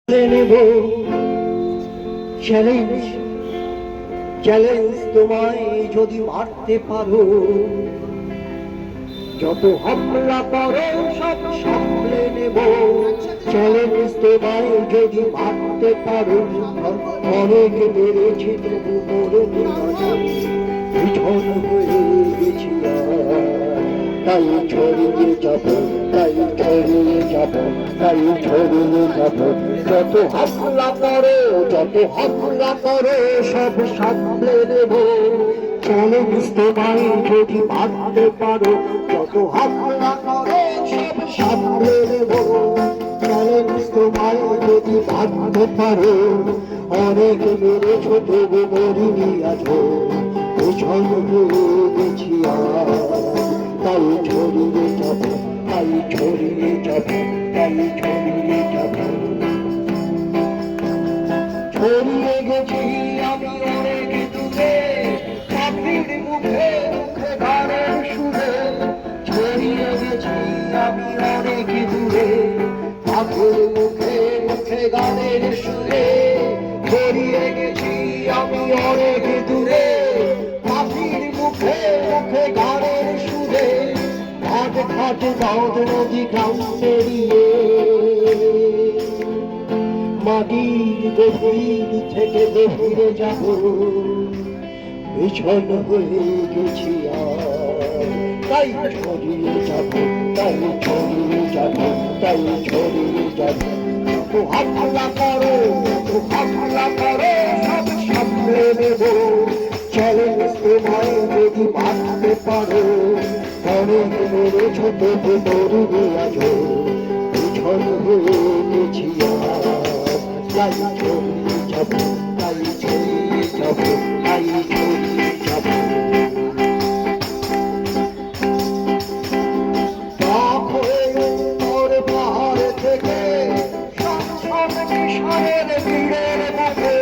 নেব challenge challenge তোমায় যদি মারতে পারো, যত হামলা করো সব সামলে নেব। চ্যালেঞ্জ তোমায় যদি মারতে পারো, অনেক মেরেছি তবু মরবো না, পিছন হয়ে গেছি তাই ছড়িয়ে যাব, তাই ছড়িয়ে যাব, তাই ছড়িয়ে যাব। যত হামলা করো, যত হামলা করো সব সামলে নেব। চ্যালেঞ্জ তোমায় যদি মারতে পারো, যত হামলা করো সব সামলে নেব। চ্যালেঞ্জ তোমায় যদি মারতে পারো, অনেক মেরেছ তবু মরিনি আছো, পিছন হয়ে গেছি তাই ছড়িয়ে যাব, তাই ছড়িয়ে যাব, তাই ছড়িয়ে যাব। ছড়িয়ে গেছি আমি অনেক দূরে, পাখির মুখে মুখে গানের সুরে। ছড়িয়ে গেছি আমি অনেক দূরে, পাখির মুখে মুখে গানের সুরে। ছড়িয়ে গেছি আমি অনেক দূরে, পাখির মুখে মুখে গানের সুরে। ঘাট ঘাট বাঁধ নদী গ্রাম পেরিয়ে, মাটির গভীর থেকে গভীরে যাব, পিছন হয়ে গেছি তাই ছড়িয়ে যাব, তাই ছড়িয়ে যাব, তাই ছড়িয়ে যাব। তো হামলা করো, তো হামলা করো সব সামলে নেব। চ্যালেঞ্জ তোমায় যদি মারতে পারো, অনেক মেরেছ তবু মরবে আছো, পিছন হয়ে গেছি তাই ছড়িয়ে যাব, তাই ছড়িয়ে যাব, তাই ছড়িয়ে যাব। পাহাড় থেকে কিশোরের ভিড়ের মুখে